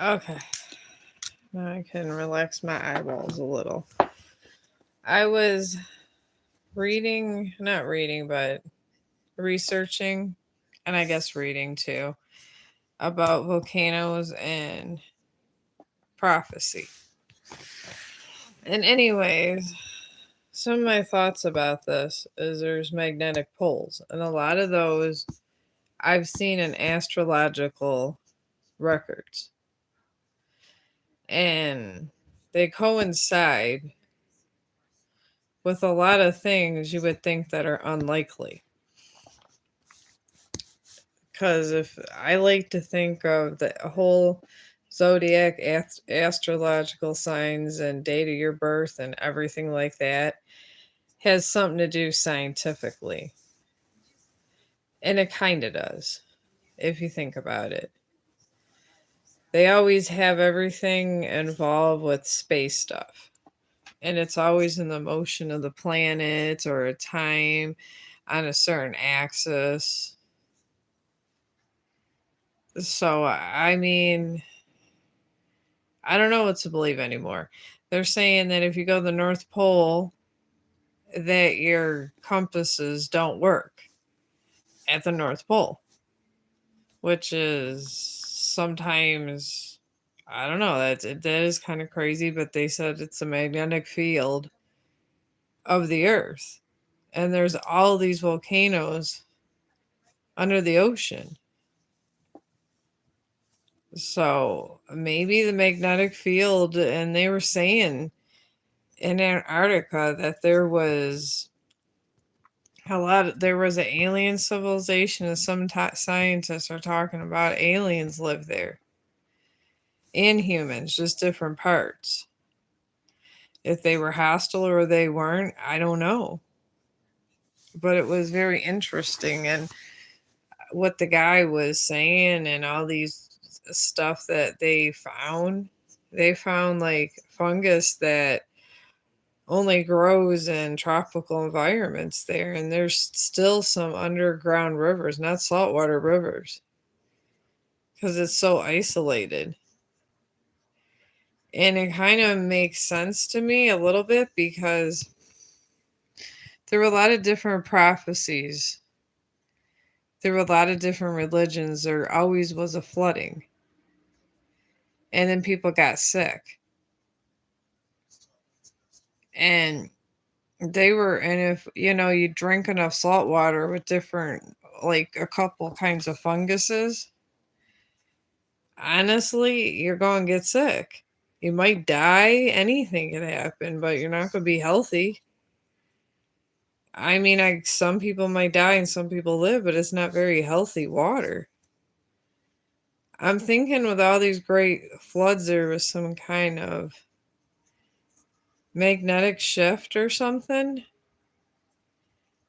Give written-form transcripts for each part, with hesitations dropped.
Okay. Now I can relax my eyeballs a little. I was not reading, but researching, and I guess reading too, about volcanoes and prophecy. And, anyways, some of my thoughts about this is there's magnetic poles, and a lot of those I've seen in astrological records. And they coincide with a lot of things you would think that are unlikely. Because if I like to think of the whole zodiac astrological signs and date of your birth and everything like that has something to do scientifically. And it kind of does, if you think about it. They always have everything involved with space stuff. And it's always in the motion of the planets or a time on a certain axis. So, I mean, I don't know what to believe anymore. They're saying that if you go to the North Pole, that your compasses don't work at the North Pole, which is sometimes, I don't know, that is kind of crazy, but they said it's a magnetic field of the earth. And there's all these volcanoes under the ocean. So maybe the magnetic field, and they were saying in Antarctica that there was an alien civilization, and some scientists are talking about aliens live there and humans, just different parts. If they were hostile or they weren't, I don't know. But it was very interesting, and what the guy was saying, and all these stuff that they found like fungus that only grows in tropical environments there, and there's still some underground rivers, not saltwater rivers, because it's so isolated. And it kind of makes sense to me a little bit, because there were a lot of different prophecies, there were a lot of different religions, there always was a flooding, and then people got sick. And if you drink enough salt water with different, like a couple kinds of funguses, honestly, you're going to get sick. You might die, anything could happen, but you're not going to be healthy. I mean, some people might die and some people live, but it's not very healthy water. I'm thinking with all these great floods, there was some kind of magnetic shift or something.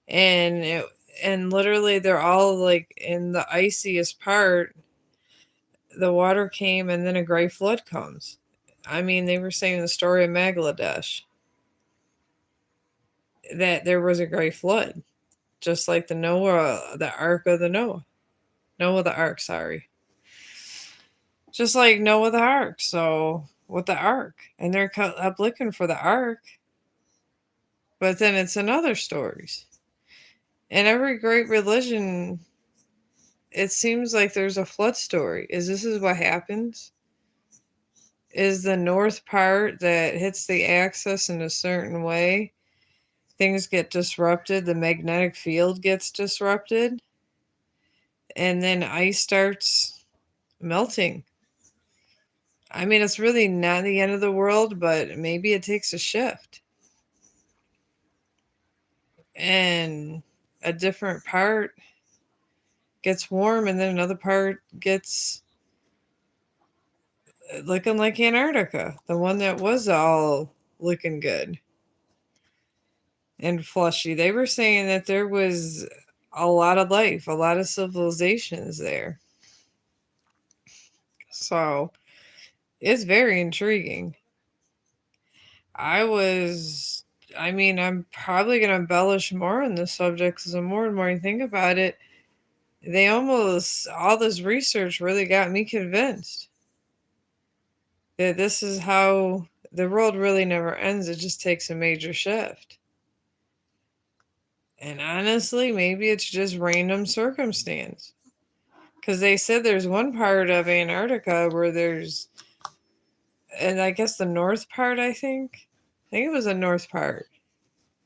And literally they're all like in the iciest part, the water came and then a great flood comes. I mean, they were saying the story of Bangladesh, that there was a great flood, just like the Ark of the Noah the Ark, sorry. Just like Noah the Ark. So, with the Ark, and they're up looking for the Ark, but then it's in other stories. And every great religion, it seems like there's a flood story. This is what happens? Is the north part that hits the axis in a certain way, things get disrupted, the magnetic field gets disrupted, and then ice starts melting. I mean, it's really not the end of the world, but maybe it takes a shift. And a different part gets warm, and then another part gets looking like Antarctica, the one that was all looking good and flushy. They were saying that there was a lot of life, a lot of civilizations there. So it's very intriguing. I was, I mean, I'm probably going to embellish more on this subject, because the more and more I think about it, all this research really got me convinced. that this is how the world really never ends. It just takes a major shift. And honestly, maybe it's just random circumstance. Because they said there's one part of Antarctica where there's, and I guess the north part, I think it was the north part.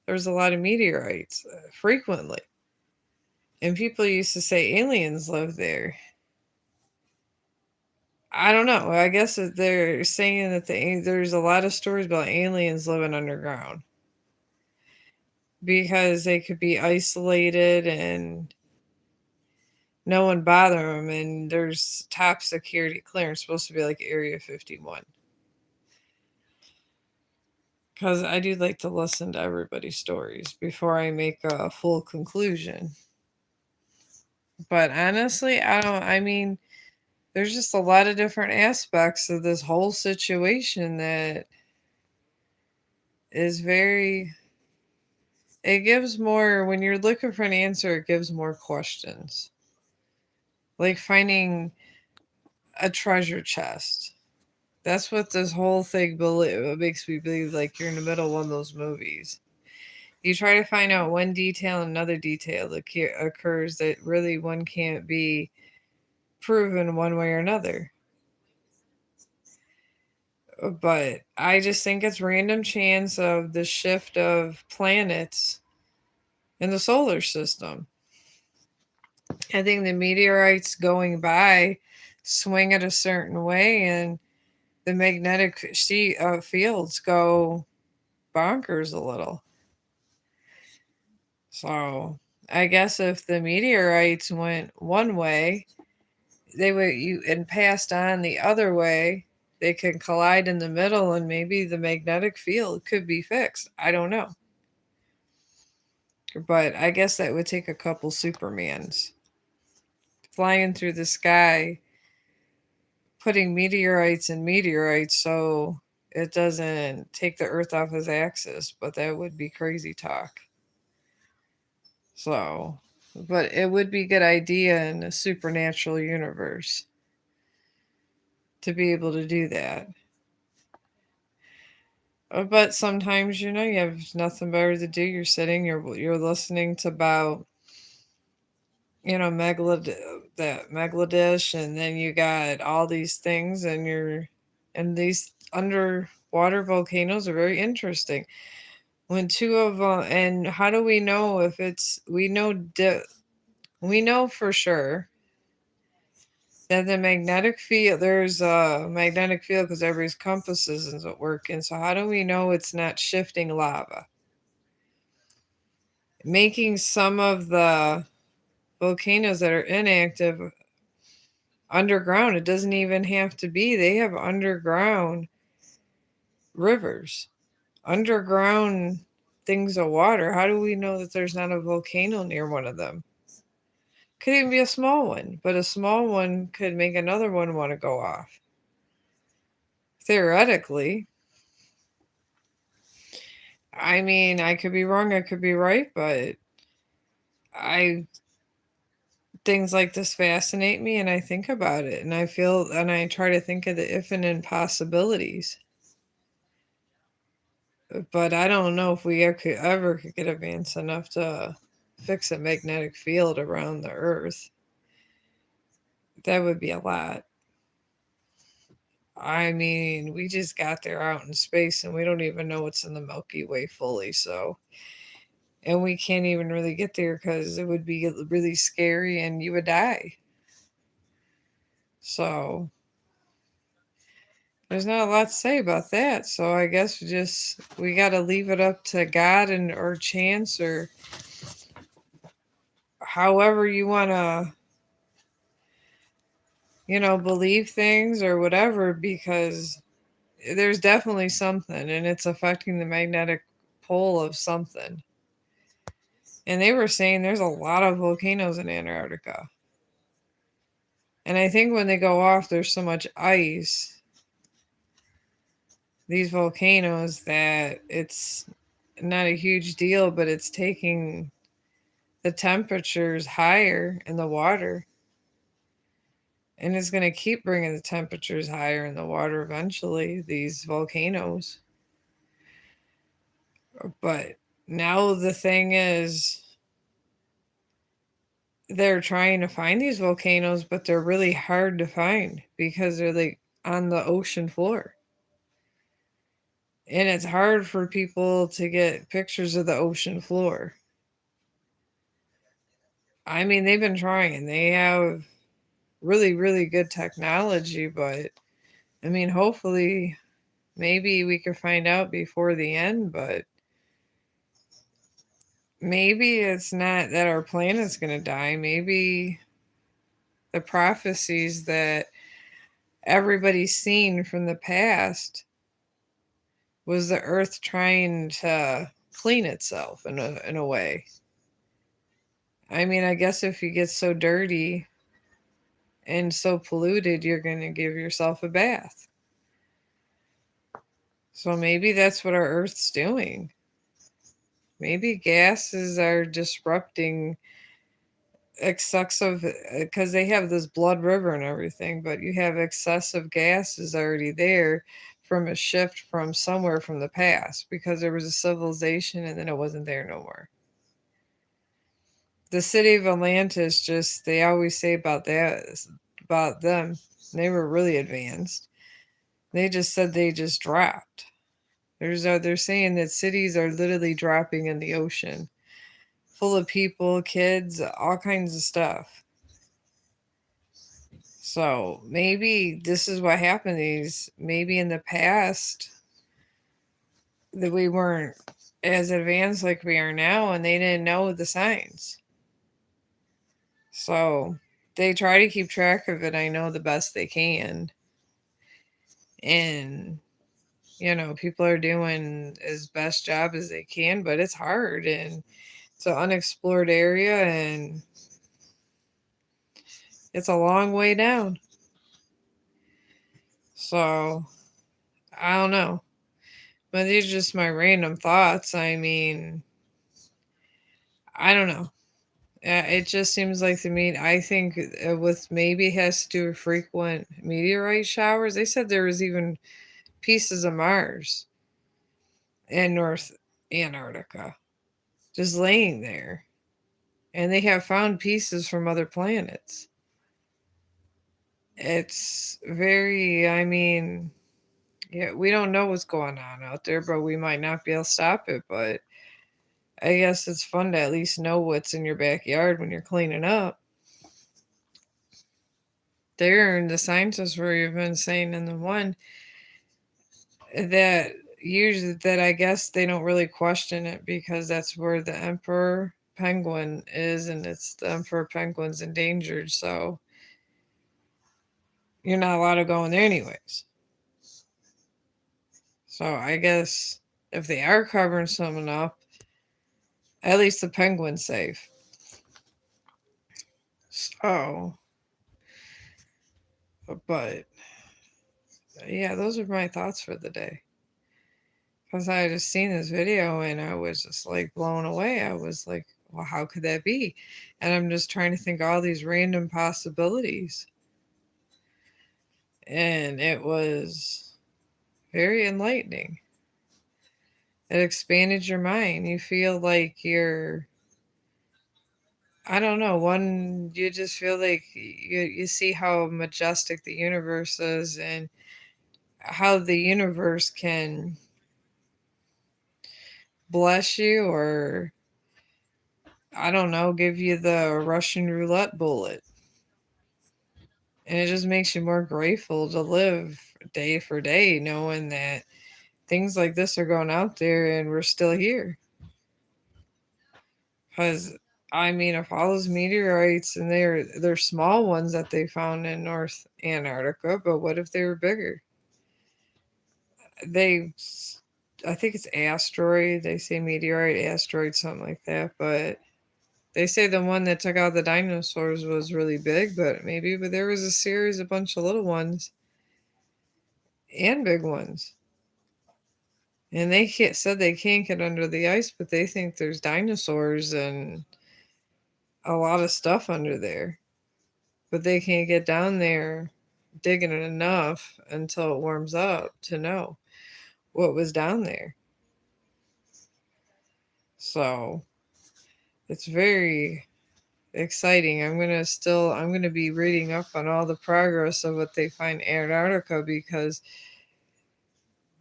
There was a lot of meteorites frequently. And people used to say aliens live there. I don't know. I guess that they're saying that there's a lot of stories about aliens living underground because they could be isolated and no one bother them. And there's top security clearance, supposed to be like Area 51. Because I do like to listen to everybody's stories before I make a full conclusion. But honestly, I mean, there's just a lot of different aspects of this whole situation that is very, it gives more, when you're looking for an answer, it gives more questions. Like finding a treasure chest. That's what this whole thing makes me believe, like you're in the middle of one of those movies. You try to find out one detail, another detail that occurs that really one can't be proven one way or another. But I just think it's random chance of the shift of planets in the solar system. I think the meteorites going by swing it a certain way, and the magnetic fields go bonkers a little. So I guess if the meteorites went one way, they would you and passed on the other way, they could collide in the middle, and maybe the magnetic field could be fixed. I don't know. But I guess that would take a couple Supermans flying through the sky, putting meteorites in meteorites so it doesn't take the Earth off its axis. But that would be crazy talk. So, but it would be a good idea in a supernatural universe to be able to do that. But sometimes, you have nothing better to do. You're sitting, you're listening to about, that Megalodish, and then you got all these things, and these underwater volcanoes are very interesting. When two of them, and how do we know if it's, we know for sure that the magnetic field, there's a magnetic field because everybody's compasses isn't working. So how do we know it's not shifting lava? Making some of the volcanoes that are inactive underground. It doesn't even have to be. They have underground rivers, underground things of water. How do we know that there's not a volcano near one of them? Could even be a small one, but a small one could make another one want to go off. Theoretically, I mean, I could be wrong, I could be right, but I things like this fascinate me, and I think about it, and I try to think of the if and impossibilities. But I don't know if we ever could get advanced enough to fix a magnetic field around the Earth. That would be a lot. I mean, we just got there out in space and we don't even know what's in the Milky Way fully. So, and we can't even really get there because it would be really scary and you would die. So, there's not a lot to say about that. So, I guess we got to leave it up to God and or chance or however you want to, believe things or whatever, because there's definitely something and it's affecting the magnetic pole of something. And they were saying there's a lot of volcanoes in Antarctica. And I think when they go off, there's so much ice, these volcanoes, that it's not a huge deal, but it's taking the temperatures higher in the water. And it's going to keep bringing the temperatures higher in the water eventually, these volcanoes. But now the thing is, they're trying to find these volcanoes, but they're really hard to find because they're like on the ocean floor. And it's hard for people to get pictures of the ocean floor. I mean, they've been trying. They have really, really good technology, but I mean, hopefully, maybe we could find out before the end, but maybe it's not that our planet's going to die. Maybe the prophecies that everybody's seen from the past was the earth trying to clean itself in a way. I mean, I guess if you get so dirty and so polluted, you're going to give yourself a bath. So maybe that's what our earth's doing. Maybe gases are disrupting excessive, because they have this blood river and everything, but you have excessive gases already there from a shift from somewhere from the past because there was a civilization and then it wasn't there no more. The city of Atlantis, just they always say about that, about them, they were really advanced. They just said they just dropped. They're saying that cities are literally dropping in the ocean, full of people, kids, all kinds of stuff. So maybe this is what happened. These maybe in the past that we weren't as advanced like we are now, and they didn't know the signs. So they try to keep track of it. I know the best they can, and people are doing as best job as they can, but it's hard and it's an unexplored area, and it's a long way down. So I don't know. But these are just my random thoughts. I mean, I don't know. It just seems like to me, I think with maybe has to do with frequent meteorite showers. They said there was even pieces of Mars in North Antarctica just laying there. And they have found pieces from other planets. It's very, I mean, yeah, we don't know what's going on out there, but we might not be able to stop it. But I guess it's fun to at least know what's in your backyard when you're cleaning up. There, and the scientists were even saying in the one that usually that I guess they don't really question it because that's where the emperor penguin is, and it's the emperor penguin's endangered, so you're not allowed to go in there anyways. So I guess if they are covering someone up, at least the penguin's safe. So, but yeah, those are my thoughts for the day. Because I just seen this video and I was just like blown away. I was like, well, how could that be? And I'm just trying to think all these random possibilities. And it was very enlightening. It expanded your mind. You feel like I don't know, you just feel like you see how majestic the universe is and how the universe can bless you or, I don't know, give you the Russian roulette bullet. And it just makes you more grateful to live day for day, knowing that things like this are going out there and we're still here. Because I mean, if all those meteorites and they're small ones that they found in North Antarctica, but what if they were bigger? They, I think it's asteroid. They say meteorite, asteroid, something like that. But they say the one that took out the dinosaurs was really big, but there was a series, a bunch of little ones and big ones. And said they can't get under the ice, but they think there's dinosaurs and a lot of stuff under there. but they can't get down there digging it enough until it warms up to know what was down there. So it's very exciting. I'm gonna be reading up on all the progress of what they find in Antarctica, because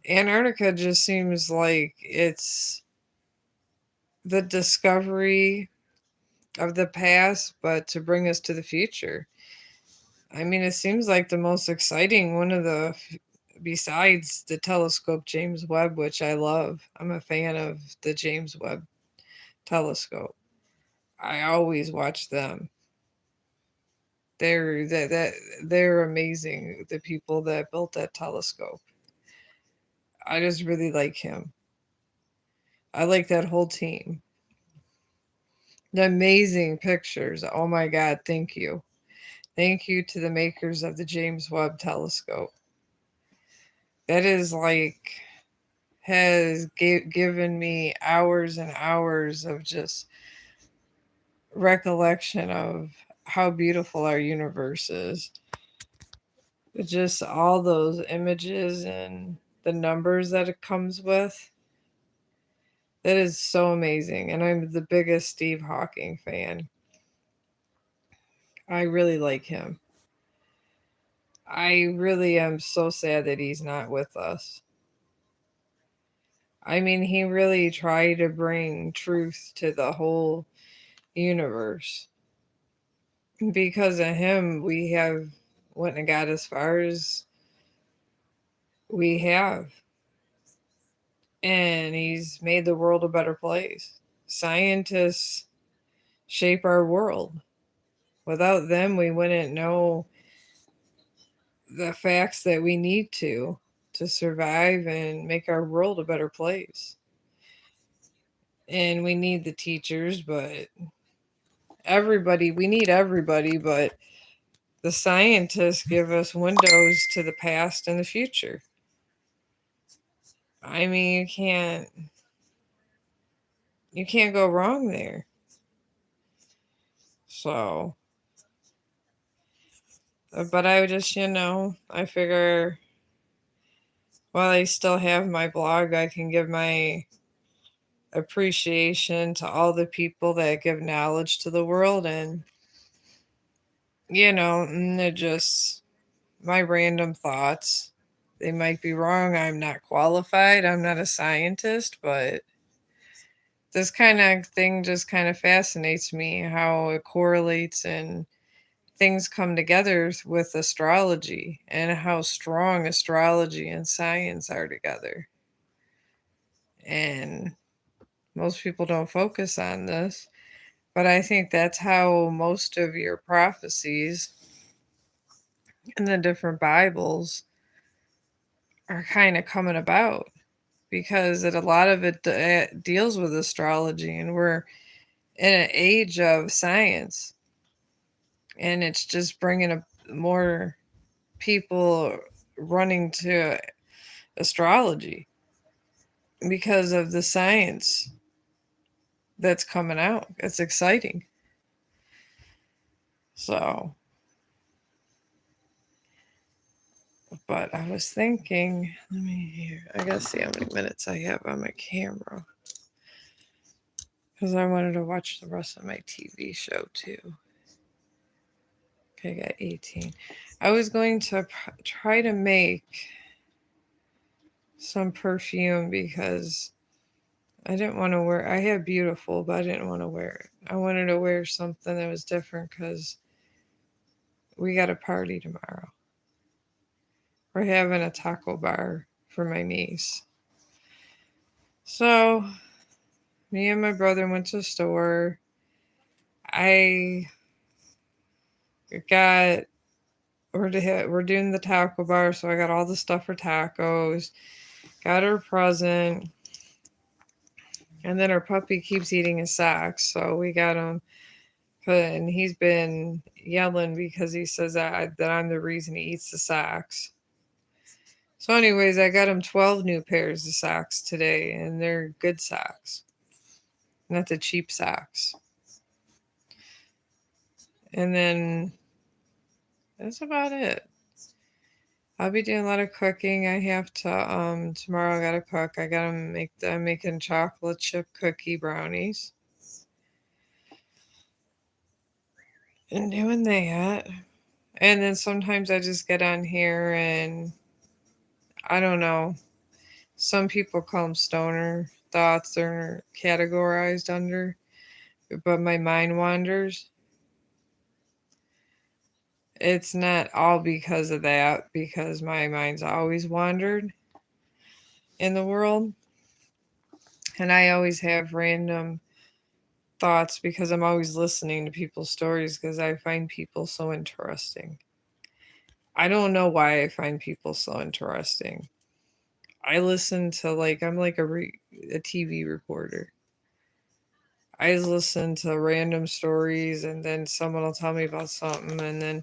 Antarctica just seems like it's the discovery of the past, but to bring us to the future. I mean, it seems like the most exciting one of the, besides the telescope James Webb, which I love. I'm a fan of the James Webb telescope. I always watch them. They're amazing. The people that built that telescope. I just really like him. I like that whole team. The amazing pictures. Oh my God! Thank you, thank you to the makers of the James Webb telescope. That is like has given me hours and hours of just recollection of how beautiful our universe is. Just all those images and the numbers that it comes with. That is so amazing. And I'm the biggest Steve Hawking fan. I really like him. I really am so sad that he's not with us. I mean, he really tried to bring truth to the whole universe. Because of him, we have went and got as far as we have. And he's made the world a better place. Scientists shape our world. Without them, we wouldn't know the facts that we need to survive and make our world a better place. And we need the teachers, but we need everybody, but the scientists give us windows to the past and the future. I mean, you can't go wrong there. So, but I just, I figure while I still have my blog, I can give my appreciation to all the people that give knowledge to the world. And, and they're just my random thoughts. They might be wrong. I'm not qualified. I'm not a scientist, but this kind of thing just kind of fascinates me how it correlates and things come together with astrology and how strong astrology and science are together. And most people don't focus on this, but I think that's how most of your prophecies in the different Bibles are kind of coming about, because a lot of it deals with astrology, and we're in an age of science, and it's just bringing more people running to astrology because of the science that's coming out. It's exciting. So, but I was thinking, let me hear. I gotta see how many minutes I have on my camera, because I wanted to watch the rest of my TV show too. Okay, I got 18. I was going to try to make some perfume, because I didn't want to wear. I had beautiful, but I didn't want to wear it. I wanted to wear something that was different, because we got a party tomorrow. We're having a taco bar for my niece. So, me and my brother went to the store. I got we're doing the taco bar, so I got all the stuff for tacos. Got her present, and then our puppy keeps eating his socks, so we got him. And he's been yelling because he says that I'm the reason he eats the socks. So, anyways, I got him 12 new pairs of socks today, and they're good socks, not the cheap socks. And then That's about it. I'll be doing a lot of cooking. I have to tomorrow I gotta cook. I gotta make I'm making chocolate chip cookie brownies and doing that. And then sometimes I just get on here and I don't know. Some people call them stoner thoughts are categorized under, but my mind wanders. It's not all because of that, because my mind's always wandered in the world. And I always have random thoughts because I'm always listening to people's stories because I find people so interesting. I don't know why I find people so interesting. I listen to I'm like a TV reporter. I just listen to random stories and then someone will tell me about something and then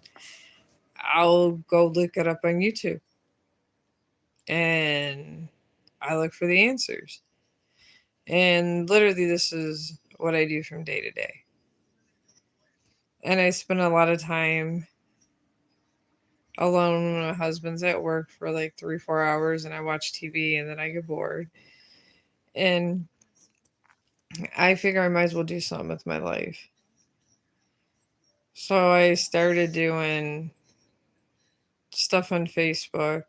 I'll go look it up on YouTube and I look for the answers. And literally, this is what I do from day to day. And I spend a lot of time alone when my husband's at work for like 3, 4 hours and I watch TV and then I get bored. And I figure I might as well do something with my life. So I started doing stuff on Facebook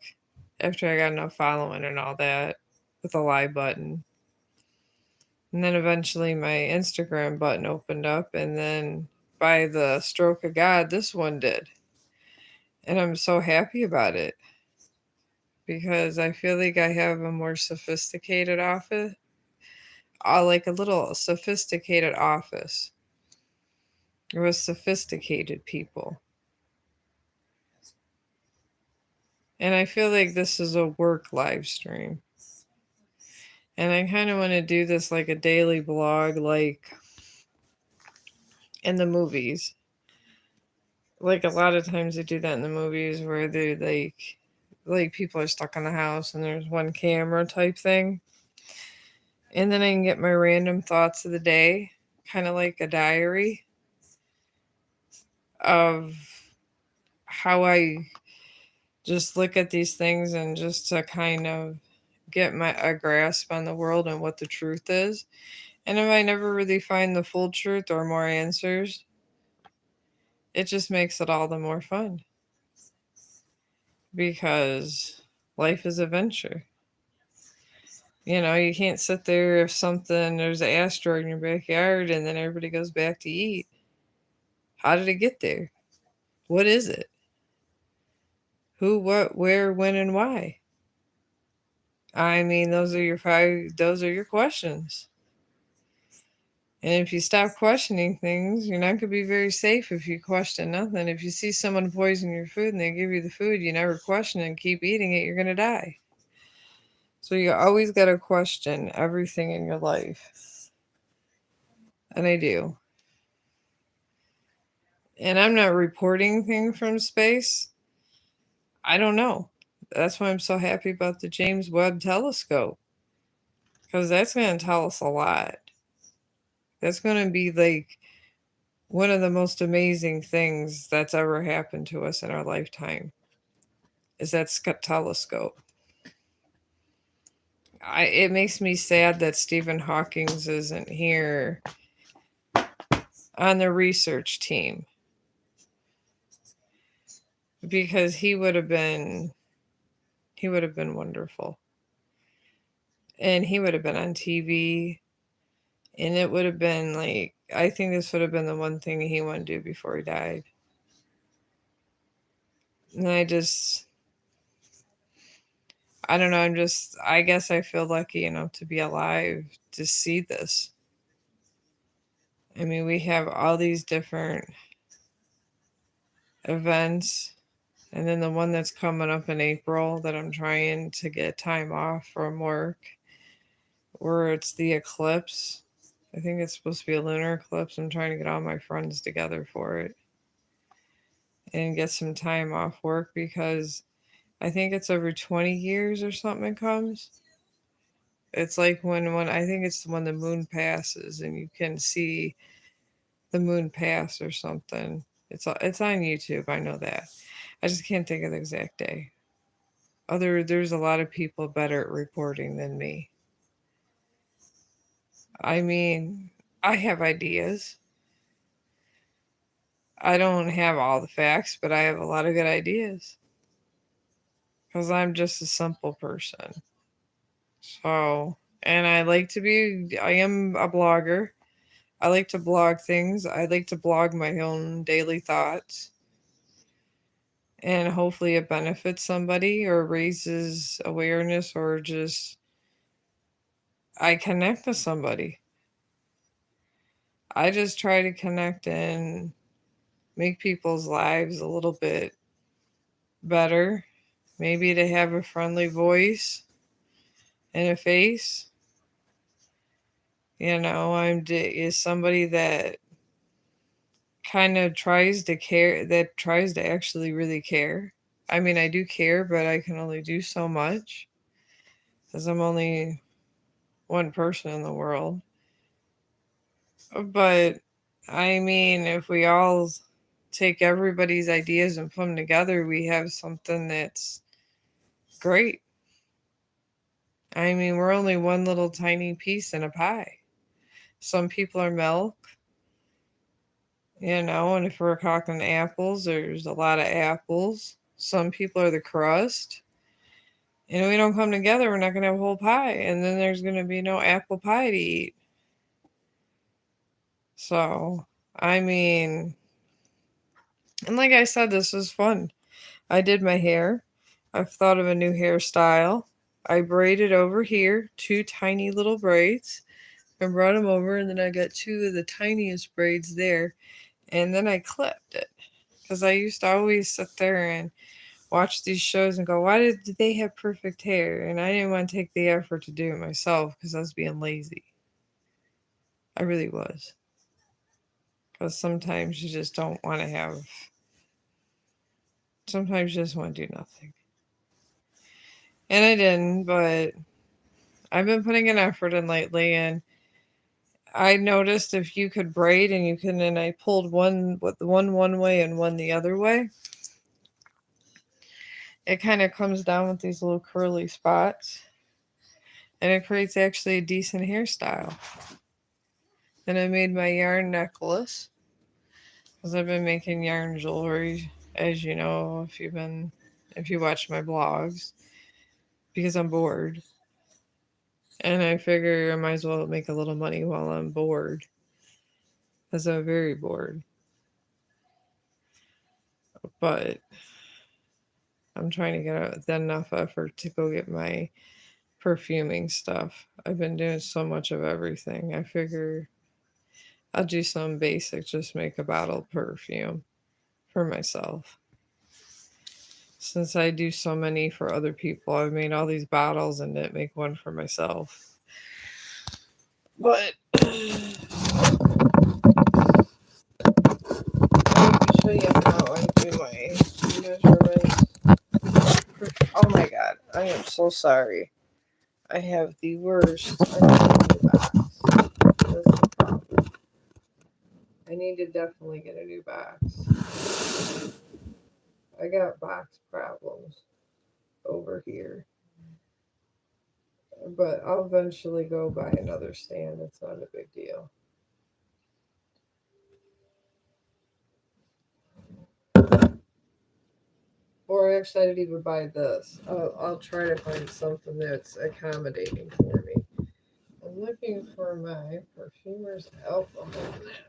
after I got enough following and all that with a live button. And then eventually my Instagram button opened up, and then by the stroke of God, this one did. And I'm so happy about it because I feel like I have a more sophisticated office, like a little sophisticated office with sophisticated people. And I feel like this is a work live stream. And I kind of want to do this like a daily blog, like in the movies. Like a lot of times they do that in the movies where they like people are stuck in the house and there's one camera type thing. And then I can get my random thoughts of the day, kind of like a diary of how I just look at these things and just to kind of get a grasp on the world and what the truth is. And if I never really find the full truth or more answers, it just makes it all the more fun because life is adventure. You know, you can't sit there if there's an asteroid in your backyard and then everybody goes back to eat. How did it get there? What is it? Who, what, where, when, and why? I mean, those are your questions. And if you stop questioning things, you're not going to be very safe if you question nothing. If you see someone poison your food and they give you the food, you never question it and keep eating it, you're going to die. So you always got to question everything in your life. And I do. And I'm not reporting things from space. I don't know. That's why I'm so happy about the James Webb telescope. Because that's going to tell us a lot. That's going to be like one of the most amazing things that's ever happened to us in our lifetime is that telescope. It makes me sad that Stephen Hawking's isn't here on the research team because he would have been wonderful. And he would have been on TV and it would have been like I think this would have been the one thing he wanted to do before he died. And I don't know, I guess I feel lucky enough to be alive to see this. I mean, we have all these different events, and then the one that's coming up in April that I'm trying to get time off from work, where it's the eclipse. I think it's supposed to be a lunar eclipse. I'm trying to get all my friends together for it and get some time off work because I think it's over 20 years or something it comes. It's like when I think it's when the moon passes and you can see the moon pass or something. It's on YouTube. I know that. I just can't think of the exact day. There's a lot of people better at reporting than me. I mean, I have ideas. I don't have all the facts, but I have a lot of good ideas because I'm just a simple person. So, and I am a blogger. I like to blog things. I like to blog my own daily thoughts. And hopefully it benefits somebody or raises awareness or just I connect to somebody. I just try to connect and make people's lives a little bit better. Maybe to have a friendly voice and a face. Is somebody that kind of tries to care, that tries to actually really care. I mean, I do care, but I can only do so much because I'm only one person in the world. But I mean, if we all take everybody's ideas and put them together, we have something that's great. I mean, we're only one little tiny piece in a pie. Some people are milk, and if we're talking apples, there's a lot of apples. Some people are the crust. We don't come together, we're not going to have a whole pie. And then there's going to be no apple pie to eat. So, I mean, and like I said, this was fun. I did my hair. I've thought of a new hairstyle. I braided over here, two tiny little braids. I brought them over, and then I got two of the tiniest braids there. And then I clipped it. Because I used to always sit there and watch these shows and go, why did they have perfect hair? And I didn't want to take the effort to do it myself because I was being lazy. I really was. Because sometimes you just don't want to have, sometimes you just want to do nothing. And I didn't, but I've been putting an effort in lately, and I noticed if you could braid and and I pulled one way and one the other way, it kind of comes down with these little curly spots, and it creates actually a decent hairstyle. And I made my yarn necklace because I've been making yarn jewelry, as you know, if you watch my blogs, because I'm bored. And I figure I might as well make a little money while I'm bored, because I'm very bored. But I'm trying to get enough effort to go get my perfuming stuff. I've been doing so much of everything. I figure I'll do some basic, just make a bottle of perfume for myself. Since I do so many for other people, I've made all these bottles and didn't make one for myself. But let me show you how I do my measurements. Oh my god, I am so sorry. I have the worst. I need to definitely get a new box. I got box problems over here. But I'll eventually go buy another stand. It's not a big deal. Or actually, I didn't even buy this. I'll try to find something that's accommodating for me. I'm looking for my perfumer's alcohol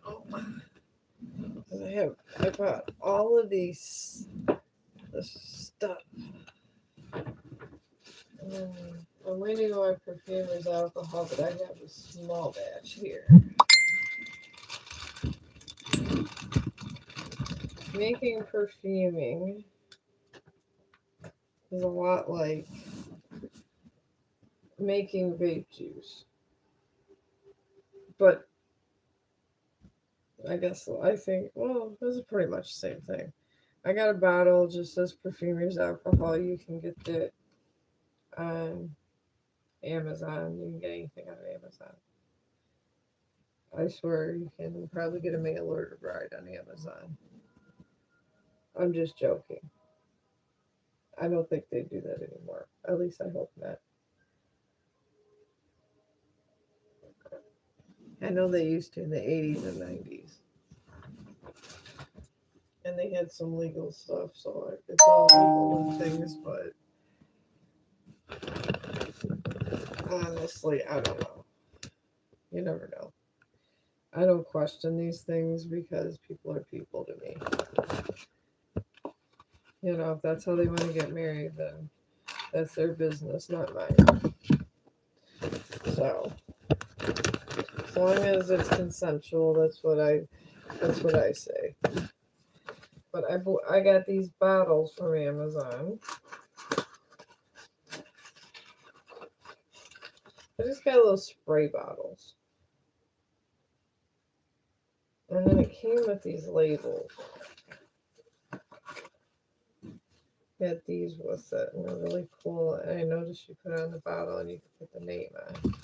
now. And I bought all of this stuff. I'm waiting on my perfumer's alcohol, but I have a small batch here. Making perfuming is a lot like making vape juice. But I think, well, this is pretty much the same thing. I got a bottle, just says perfumer's alcohol. You can get it on Amazon. You can get anything on Amazon. I swear you can probably get a mail order bride on Amazon. I'm just joking. I don't think they do that anymore. At least I hope not. I know they used to in the 80s and 90s. And they had some legal stuff, so it's all legal and things, but honestly, I don't know. You never know. I don't question these things because people are people to me. You know, if that's how they want to get married, then that's their business, not mine. So, as long as it's consensual, that's what I say. But I got these bottles from Amazon. I just got little spray bottles. And then it came with these labels. Got these with it, and they're really cool. And I noticed you put it on the bottle and you can put the name on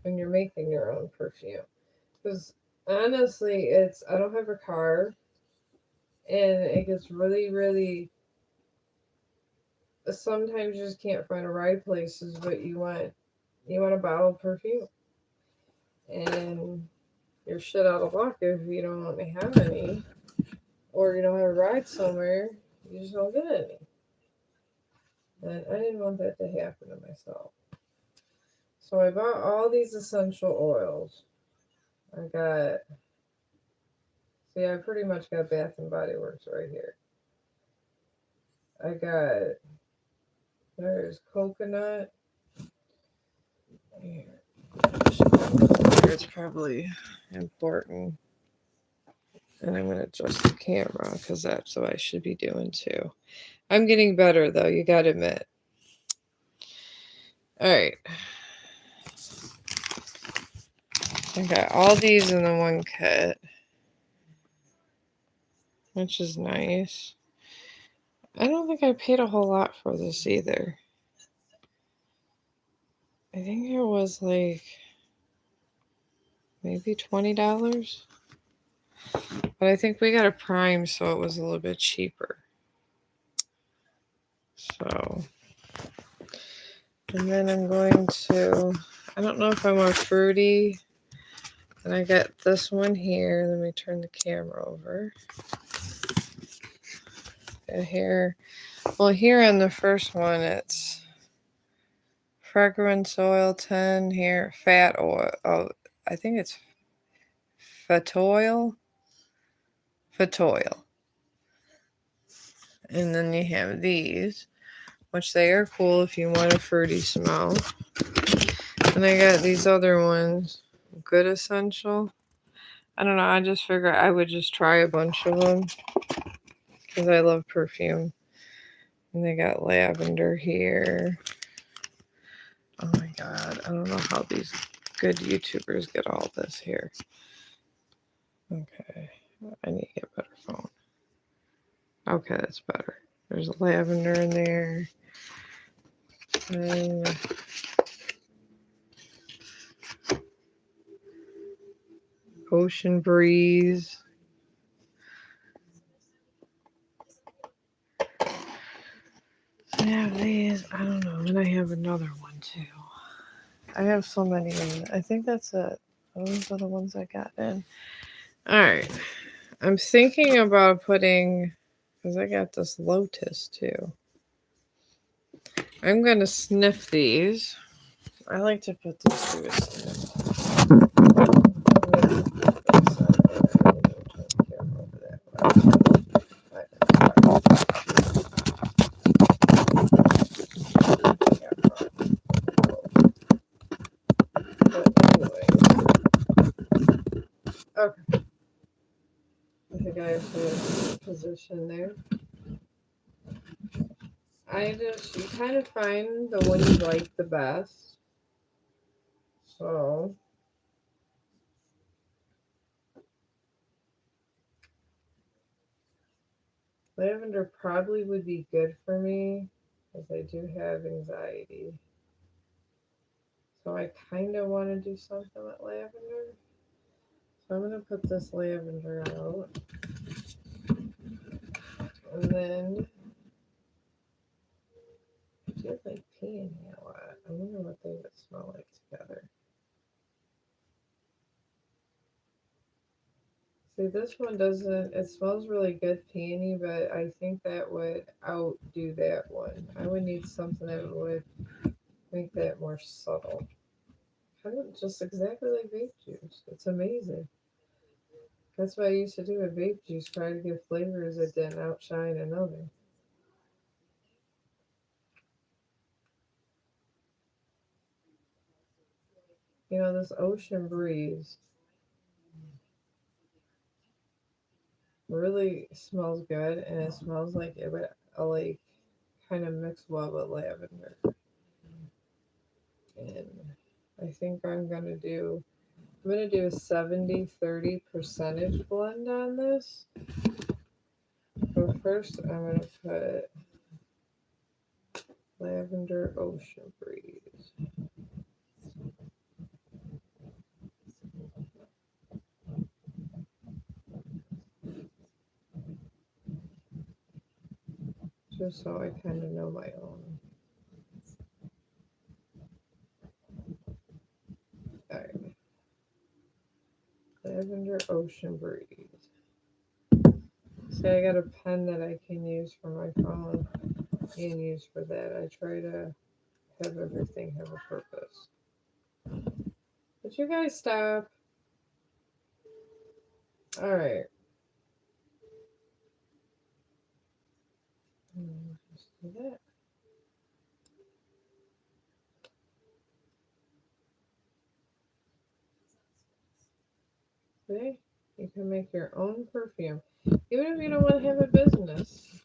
when you're making your own perfume. Because honestly, I don't have a car, and it gets really, really. Sometimes you just can't find a ride places, but you want a bottle of perfume, and you're shit out of luck if you don't have any, or you don't have a ride somewhere. You just don't get any. And I didn't want that to happen to myself. So I bought all these essential oils. See, I pretty much got Bath and Body Works right here. There's coconut. Here. It's probably important. And I'm going to adjust the camera because that's what I should be doing too. I'm getting better though, you got to admit. All right. I got all these in the one kit, which is nice. I don't think I paid a whole lot for this either. I think it was like maybe $20. But I think we got a Prime, so it was a little bit cheaper. So, and then I'm going to, I don't know if I want fruity. And I got this one here. Let me turn the camera over. And here, well, here on the first one, it's fragrance oil 10 here, fat oil. Oh, I think it's fat oil. Fat oil. And then you have these, which they are cool if you want a fruity smell. And I got these other ones, Good Essential. I don't know, I just figured I would just try a bunch of them because I love perfume. And they got lavender here. Oh my god, I don't know how these good YouTubers get all this here. Okay, I need to get a better phone. Okay, that's better. There's lavender in there. And Ocean Breeze. I have these. I don't know. And I have another one too. I have so many in. I think that's it. Those are the ones I got in. Alright. I'm thinking about putting, because I got this Lotus too. I'm going to sniff these. I like to put these through a sniff. Okay. I think I have to position there. You kind of find the one you like the best. So, lavender probably would be good for me because I do have anxiety. So I kind of want to do something with lavender. So I'm going to put this lavender out. And then do like peony a lot. I wonder what they would smell like together. See, this one doesn't, it smells really good, peony, but I think that would outdo that one. I would need something that would make that more subtle. Kind of just exactly like vape juice. It's amazing. That's what I used to do with vape juice, try to give flavors that didn't outshine another. You know, this ocean breeze really smells good, and it smells like it would like kind of mix well with lavender. And I think I'm gonna do a 70-30 percentage blend on this. So first I'm gonna put lavender ocean breeze. Just so I kind of know my own. Alright. Lavender ocean breeze. See, I got a pen that I can use for my phone and use for that. I try to have everything have a purpose. But you guys stop. Alright. Just do that. See? You can make your own perfume. Even if you don't want to have a business,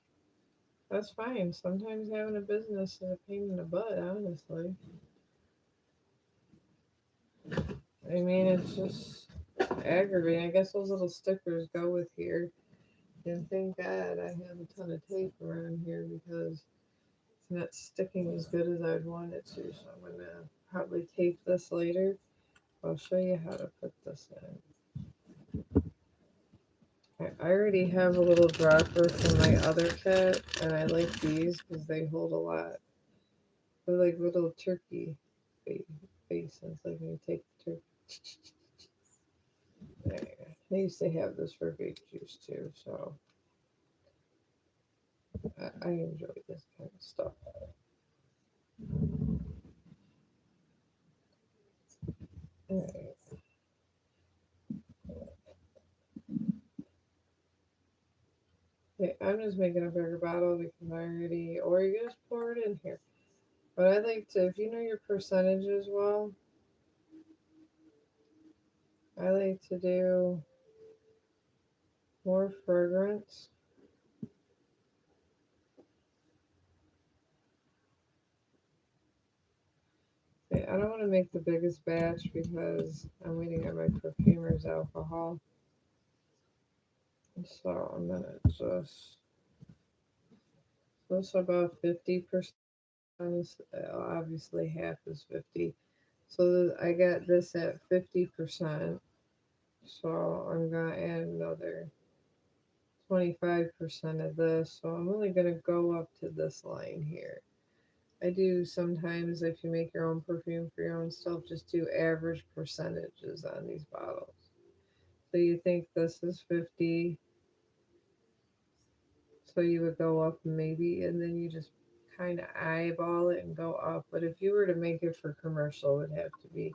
that's fine. Sometimes having a business is a pain in the butt, honestly. I mean, it's just aggravating. I guess those little stickers go with here. And thank God I have a ton of tape around here because it's not sticking as good as I'd want it to. So I'm going to probably tape this later. I'll show you how to put this in. I already have a little dropper from my other kit, and I like these because they hold a lot. They're like little turkey basins, like when you take the turkey. There you go. I used to have this for vape juice too, so I enjoy this kind of stuff. Alright. Okay, I'm just making a bigger bottle because I already, or you just pour it in here. But I like to, if you know your percentages well, I like to do more fragrance. Okay, I don't want to make the biggest batch because I'm waiting on my perfumer's alcohol. So I'm gonna just about 50%. Obviously, half is 50. So I got this at 50%. So I'm gonna add another 25% of this. So I'm only gonna go up to this line here. I do sometimes, if you make your own perfume for your own stuff, just do average percentages on these bottles. So you think this is 50, so you would go up maybe, and then you just kind of eyeball it and go up. But if you were to make it for commercial, it would have to be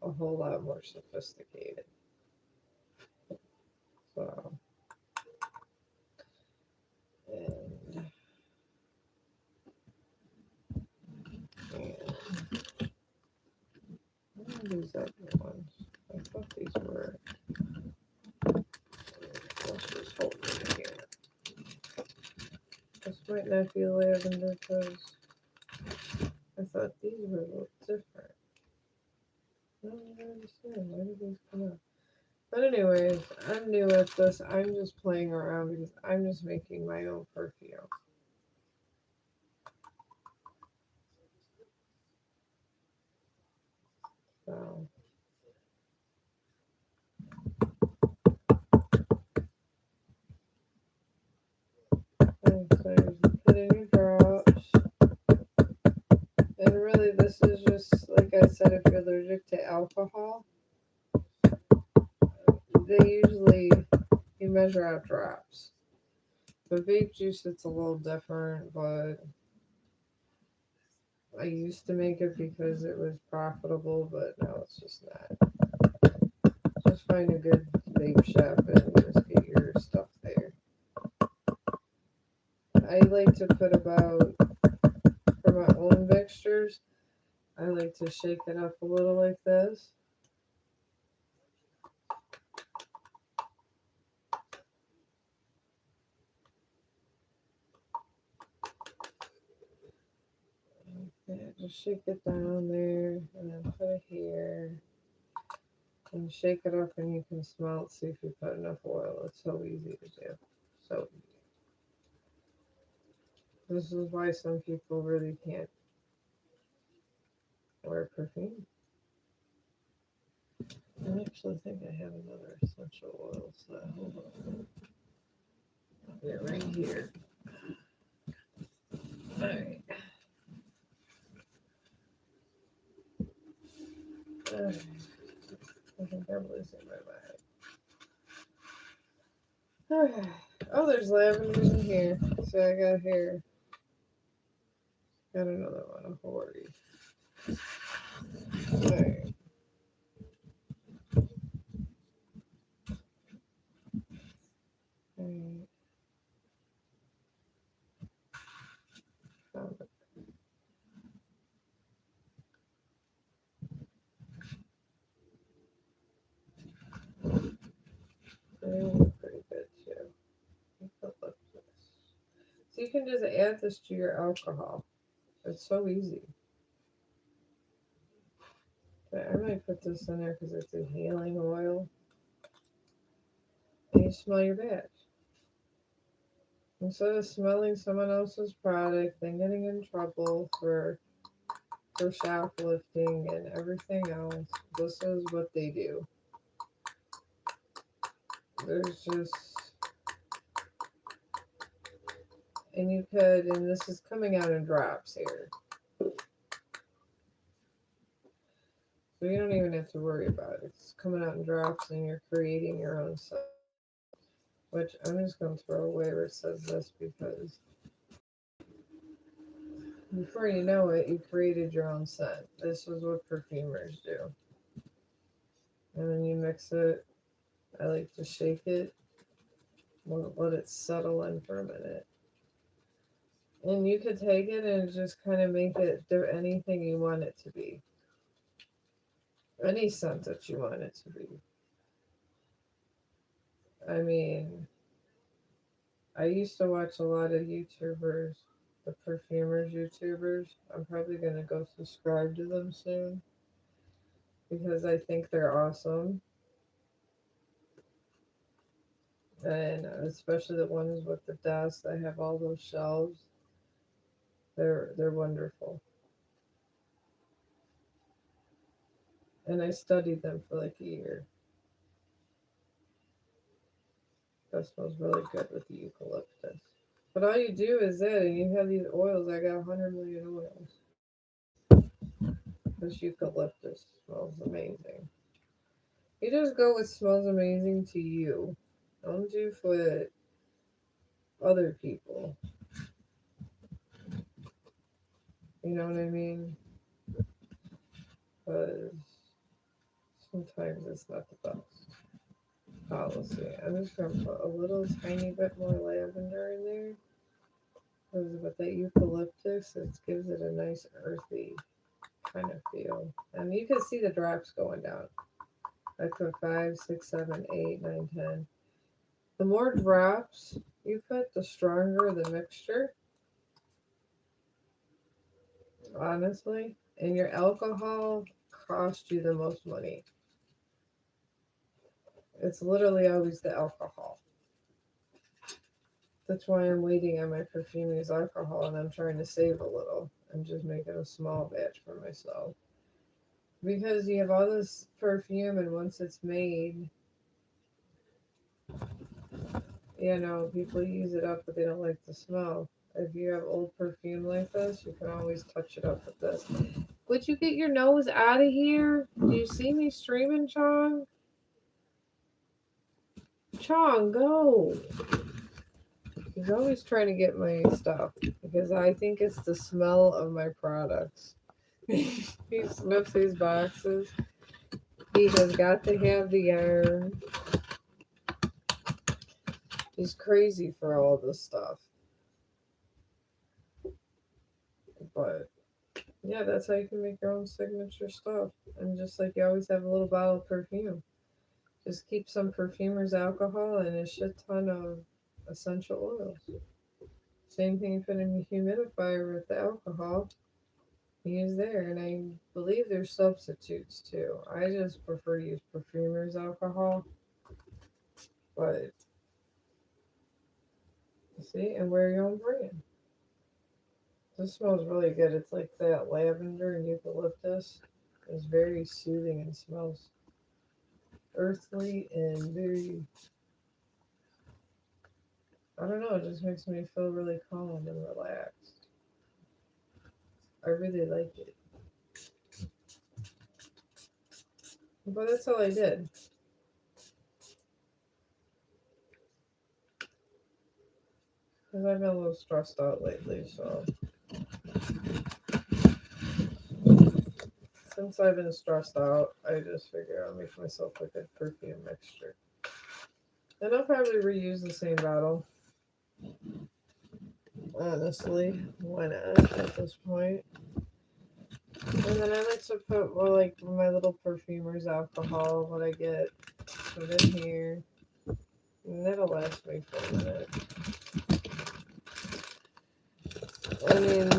a whole lot more sophisticated. So, and these other ones. I thought these were. Let's just hold it here. This might not be lavender because I thought these were a little different. I don't understand. Why did these come up? But anyways, I'm new at this. I'm just playing around because I'm just making my own perfume. So, and so you put in your drops. this is just, like I said, if you're allergic to alcohol, they usually, you measure out drops. The vape juice, it's a little different, but I used to make it because it was profitable, but now it's just not. Just find a good vape shop and just get your stuff there. I like to put about, for my own mixtures, I like to shake it up a little like this. Yeah, just shake it down there and then put it here. And shake it up and you can smell it, see if you put enough oil. It's so easy to do. So easy. This is why some people really can't wear perfume. I actually think I have another essential oil, so hold on. They're right here. Alright. I think I'm losing my mind. Okay. Oh, there's lavenders in here. So I got here. Got another one of Hori. Alright. Alright. Found it. They look pretty good too. Look at this. So you can just add this to your alcohol. It's so easy. Okay, I might put this in there because it's a healing oil. And you smell your batch. Instead of smelling someone else's product and getting in trouble for shoplifting and everything else, this is what they do. There's just, and you could, and this is coming out in drops here. So you don't even have to worry about it. It's coming out in drops and you're creating your own scent. Which I'm just going to throw away where it says this because before you know it, you created your own scent. This is what perfumers do. And then you mix it. I like to shake it, let it settle in for a minute. And you could take it and just kind of make it do anything you want it to be. Any scent that you want it to be. I mean, I used to watch a lot of YouTubers, the perfumers YouTubers. I'm probably going to go subscribe to them soon because I think they're awesome. And especially the ones with the dust, I have all those shelves. They're wonderful. And I studied them for like a year. That smells really good with the eucalyptus. But all you do is that, and you have these oils. I got 100 million oils. This eucalyptus smells amazing. You just go with smells amazing to you. Don't do for other people. You know what I mean? Because sometimes it's not the best policy. I'm just going to put a little tiny bit more lavender in there. Because with that eucalyptus, it gives it a nice earthy kind of feel. And you can see the drops going down. I put 5, 6, 7, 8, 9, 10. The more drops you put, the stronger the mixture. Honestly. And your alcohol costs you the most money. It's literally always the alcohol. That's why I'm waiting on my perfume's alcohol and I'm trying to save a little. I'm just making a small batch for myself. Because you have all this perfume and once it's made, people use it up but they don't like the smell. If you have old perfume like this, you can always touch it up with this. Would you get your nose out of here? Do you see me streaming, Chong? Chong, go! He's always trying to get my stuff because I think it's the smell of my products. He sniffs these boxes. He has got to have the yarn. He's crazy for all this stuff. But yeah, that's how you can make your own signature stuff. And just like you always have a little bottle of perfume. Just keep some perfumer's alcohol and a shit ton of essential oils. Same thing you put in a humidifier with the alcohol. Use there, and I believe there's substitutes too. I just prefer to use perfumer's alcohol. But see, and wear your own brand. This smells really good. It's like that lavender and eucalyptus. It's very soothing and smells earthly and very, I don't know, it just makes me feel really calm and relaxed. I really like it. But that's all I did. Because I've been a little stressed out lately, so. Since I've been stressed out, I just figure I'll make myself a good perfume mixture. And I'll probably reuse the same bottle. Honestly, why not at this point? And then I like to put more like my little perfumer's alcohol, what I get, put in here. And that'll last me for a minute. I mean,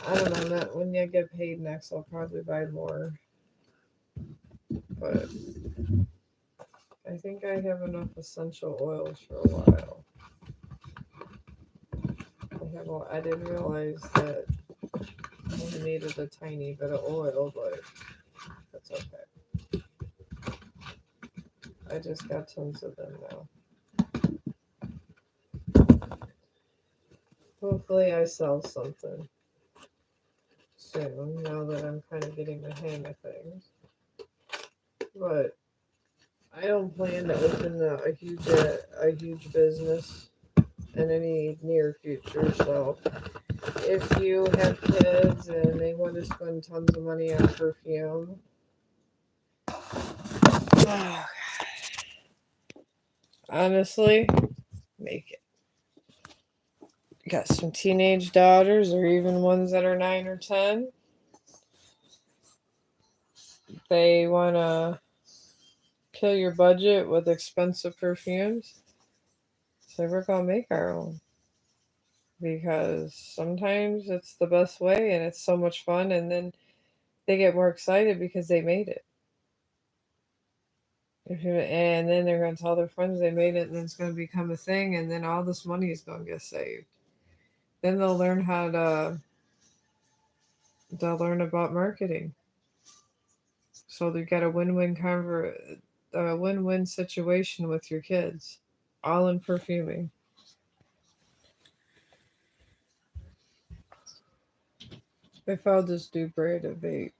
I don't know, when you get paid next, I'll probably buy more. But I think I have enough essential oils for a while. I didn't realize that I needed a tiny bit of oil, but that's okay. I just got tons of them now. Hopefully I sell something soon, now that I'm kind of getting the hang of things. But I don't plan to open a huge business in any near future. So if you have kids and they want to spend tons of money on perfume, honestly, make it. You got some teenage daughters or even ones that are 9 or 10. They want to kill your budget with expensive perfumes. So we're going to make our own. Because sometimes it's the best way and it's so much fun, and then they get more excited because they made it. And then they're going to tell their friends they made it, and it's going to become a thing, and then all this money is going to get saved. Then they'll learn they'll learn about marketing. So you get a win-win situation with your kids, all in perfuming. I found this new brand of vape,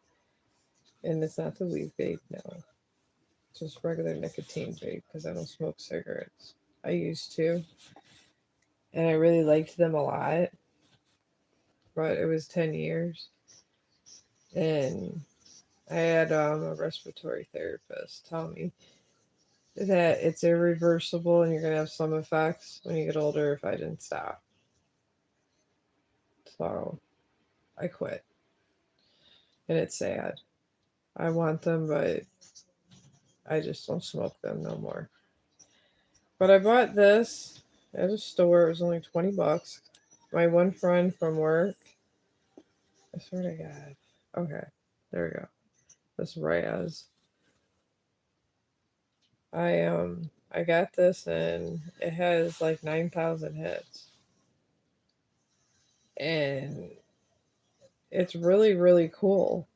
and it's not the weed vape now. It's just regular nicotine vape because I don't smoke cigarettes. I used to, and I really liked them a lot, but it was 10 years. And I had a respiratory therapist tell me that it's irreversible and you're going to have some effects when you get older if I didn't stop. So I quit. And it's sad. I want them, but I just don't smoke them no more. But I bought this at a store. It was only $20. My one friend from work. I swear to God. Okay, there we go. This Raz. I got this and it has like 9,000 hits. And it's really, really cool.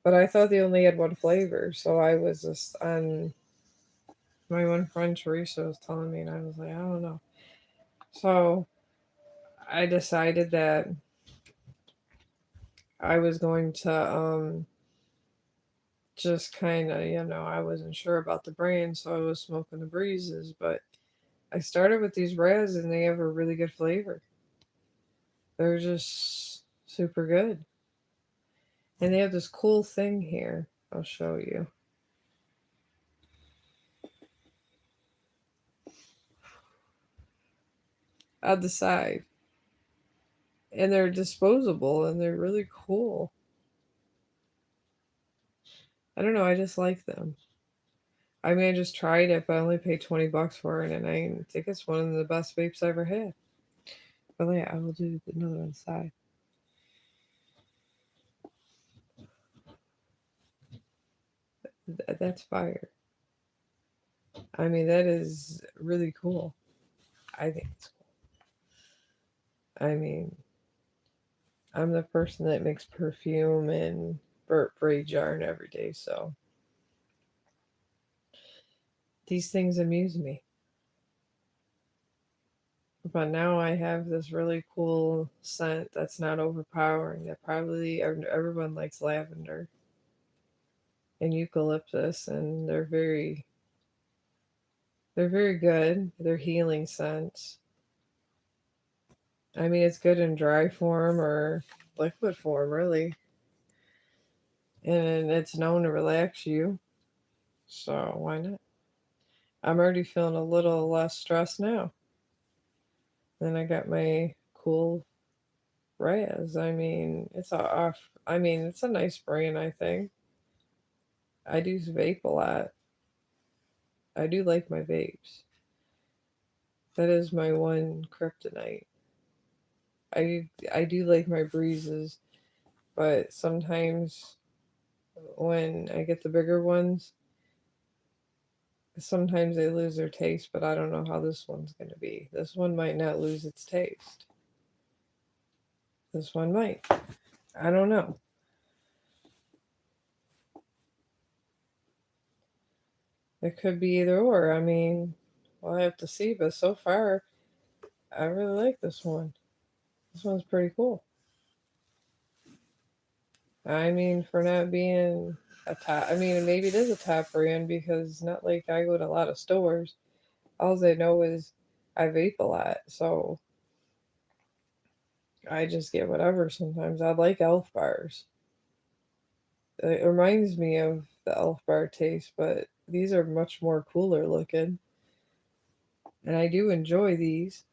But I thought they only had one flavor, so I was just on my one friend Teresa was telling me, and I was like, I don't know. So I decided that I was going to just kind of, I wasn't sure about the brand, so I was smoking the breezes. But I started with these raz, and they have a really good flavor. They're just super good. And they have this cool thing here. I'll show you. On the side. And they're disposable and they're really cool. I don't know, I just like them. I mean, I just tried it, but I only paid $20 for it, and I think it's one of the best vapes I ever had. But yeah, I will do another on the side. That's fire. I mean, that is really cool. I think it's cool. I mean, I'm the person that makes perfume and burp braid yarn every day, so these things amuse me. But now I have this really cool scent that's not overpowering. That probably everyone likes lavender and eucalyptus, and they're very good. They're healing scents. I mean, it's good in dry form or liquid form, really, and it's known to relax you. So why not? I'm already feeling a little less stressed now. Then I got my cool Raz. I mean, it's a off. I mean, it's a nice brand. I think I do vape a lot. I do like my vapes. That is my one kryptonite. I do like my breezes, but sometimes when I get the bigger ones, sometimes they lose their taste, but I don't know how this one's going to be. This one might not lose its taste. This one might. I don't know. It could be either or. I mean, we'll have to see, but so far, I really like this one. This one's pretty cool. I mean, for not being a top, I mean, maybe it is a top brand because it's not like I go to a lot of stores. All they know is I vape a lot, so I just get whatever sometimes. I like Elf bars. It reminds me of the Elf bar taste, but these are much more cooler looking, and I do enjoy these.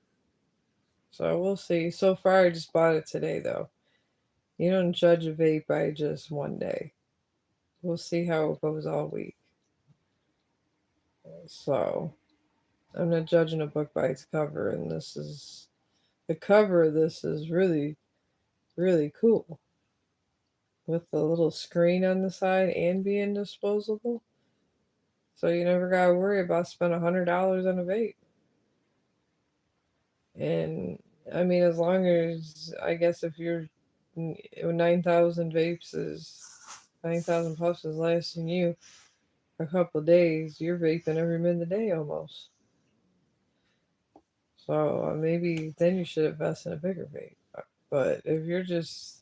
So we'll see. So far, I just bought it today, though. You don't judge a vape by just one day. We'll see how it goes all week. So I'm not judging a book by its cover, and this is the cover of this is really, really cool with the little screen on the side and being disposable. So you never gotta worry about spending $100 on a vape. And I mean, as long as I guess if you're 9,000 vapes is 9,000 puffs is lasting you a couple of days, you're vaping every minute of the day almost. So maybe then you should invest in a bigger vape. But if you're just,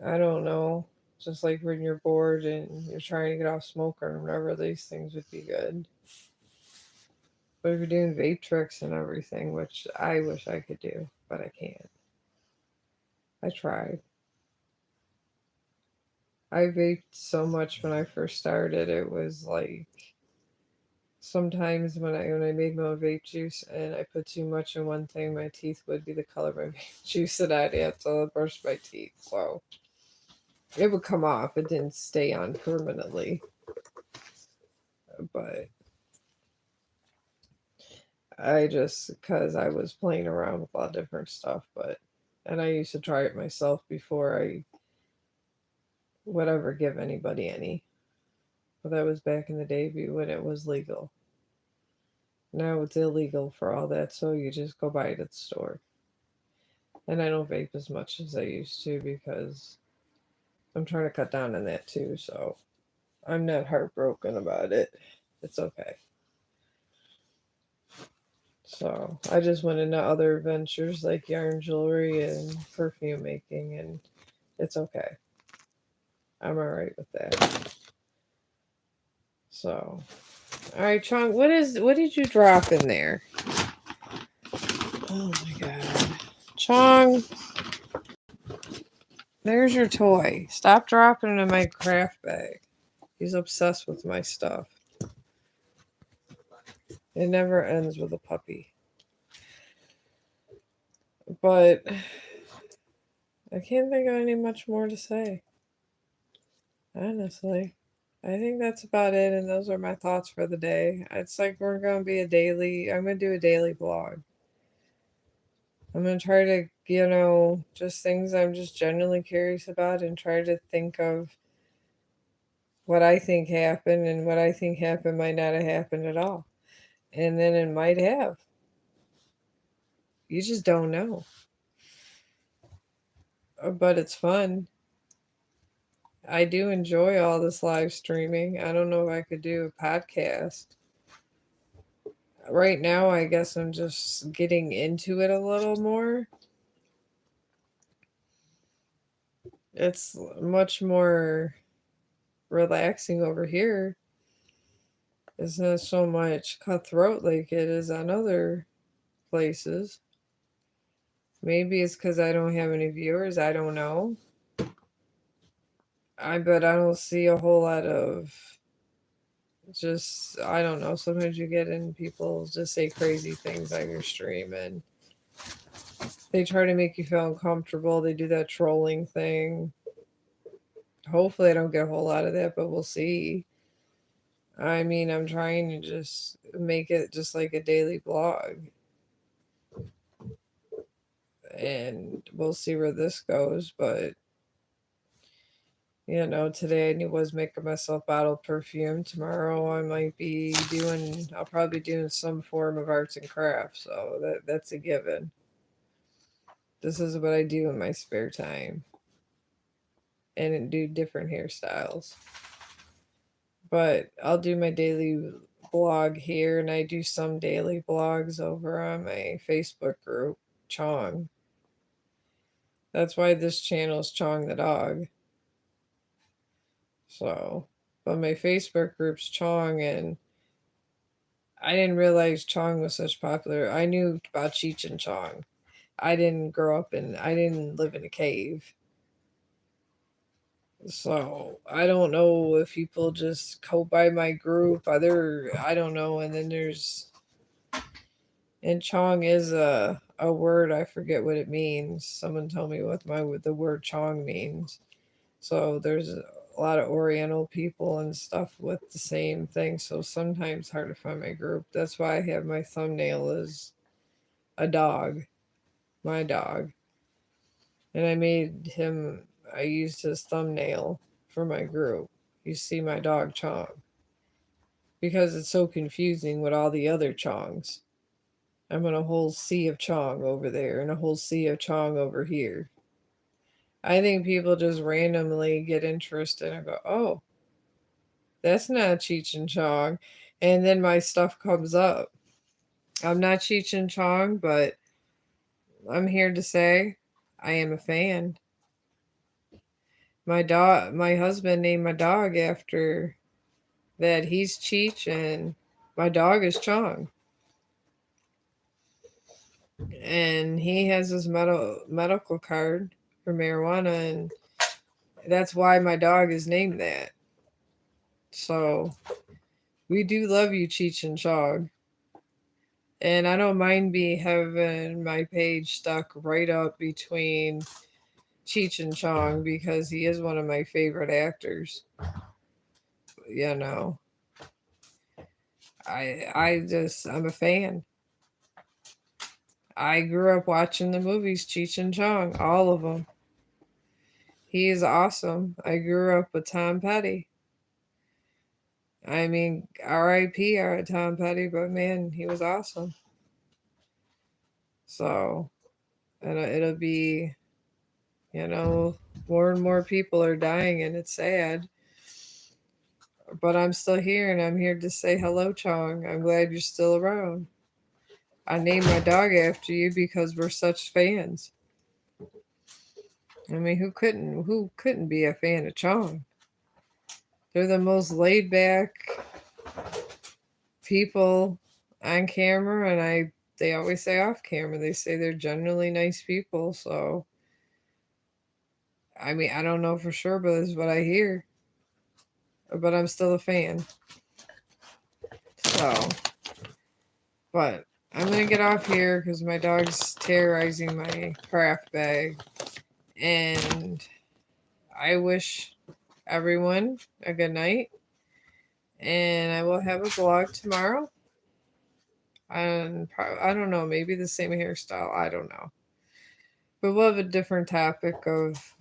I don't know, just like when you're bored and you're trying to get off smoking or whatever, these things would be good. But if you're doing vape tricks and everything, which I wish I could do, but I can't. I tried. I vaped so much when I first started. It was like sometimes when I made my own vape juice and I put too much in one thing, my teeth would be the color of my vape juice, and I'd have to brush my teeth. So it would come off. It didn't stay on permanently, but I just because I was playing around with a lot of different stuff, and I used to try it myself before I would ever give anybody any. But that was back in the day when it was legal. Now it's illegal for all that, so you just go buy it at the store. And I don't vape as much as I used to because I'm trying to cut down on that too, so I'm not heartbroken about it. It's okay. So I just went into other ventures like yarn jewelry and perfume making, and it's okay. I'm all right with that. So, all right, Chong, what did you drop in there? Oh my god, Chong, there's your toy. Stop dropping it in my craft bag. He's obsessed with my stuff. It never ends with a puppy. But I can't think of any much more to say. Honestly. I think that's about it, and those are my thoughts for the day. It's like we're gonna be I'm gonna do a daily blog. I'm gonna try to, just things I'm just genuinely curious about and try to think of what I think happened, and what I think happened might not have happened at all. And then it might have. You just don't know. But it's fun. I do enjoy all this live streaming. I don't know if I could do a podcast. Right now, I guess I'm just getting into it a little more. It's much more relaxing over here. It's not so much cutthroat like it is on other places. Maybe it's because I don't have any viewers. I don't know. I bet I don't see a whole lot of just, I don't know. Sometimes you get in people just say crazy things on your stream, and they try to make you feel uncomfortable. They do that trolling thing. Hopefully, I don't get a whole lot of that, but we'll see. I mean, I'm trying to just make it just like a daily blog. And we'll see where this goes. But, today I was making myself bottled perfume. Tomorrow I'll probably be doing some form of arts and crafts. So that's a given. This is what I do in my spare time. And do different hairstyles. But I'll do my daily blog here, and I do some daily blogs over on my Facebook group, Chong. That's why this channel is Chong the Dog. So, but my Facebook group's Chong, and I didn't realize Chong was such popular. I knew about Cheech and Chong. I didn't live in a cave. So I don't know if people just go by my group. I don't know. And then and Chong is a word, I forget what it means. Someone told me what the word Chong means. So there's a lot of Oriental people and stuff with the same thing. So sometimes hard to find my group. That's why I have my thumbnail as a dog, my dog. And I used his thumbnail for my group. You see my dog Chong. Because it's so confusing with all the other Chongs. I'm in a whole sea of Chong over there and a whole sea of Chong over here. I think people just randomly get interested and go, oh, that's not Cheech and Chong. And then my stuff comes up. I'm not Cheech and Chong, but I'm here to say I am a fan. My husband named my dog after that. He's Cheech and my dog is Chong. And he has his medical card for marijuana, and that's why my dog is named that. So we do love you, Cheech and Chong. And I don't mind having my page stuck right up between Cheech and Chong because he is one of my favorite actors. I'm a fan. I grew up watching the movies Cheech and Chong, all of them. He is awesome. I grew up with Tom Petty. I mean, R.I.P. Tom Petty, but man, he was awesome. So, and it'll be, more and more people are dying, and it's sad. But I'm still here, and I'm here to say hello, Chong. I'm glad you're still around. I named my dog after you because we're such fans. I mean, who couldn't be a fan of Chong? They're the most laid back, people on camera, and they always say off camera, they say they're generally nice people. So I mean, I don't know for sure, but it's what I hear. But I'm still a fan. So, but I'm gonna get off here because my dog's terrorizing my craft bag, and I wish everyone a good night, and I will have a vlog tomorrow. And I don't know, maybe the same hairstyle. I don't know, but we'll have a different topic of,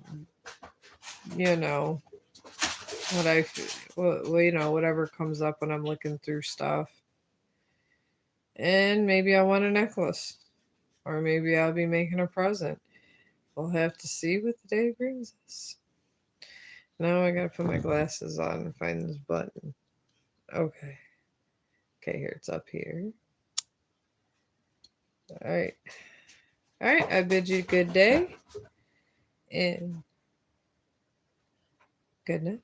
you know, whatever comes up when I'm looking through stuff. And maybe I want a necklace, or maybe I'll be making a present. We'll have to see what the day brings us. Now I gotta put my glasses on and find this button. Okay. Okay, here it's up here. All right. All right. I bid you a good day and good night.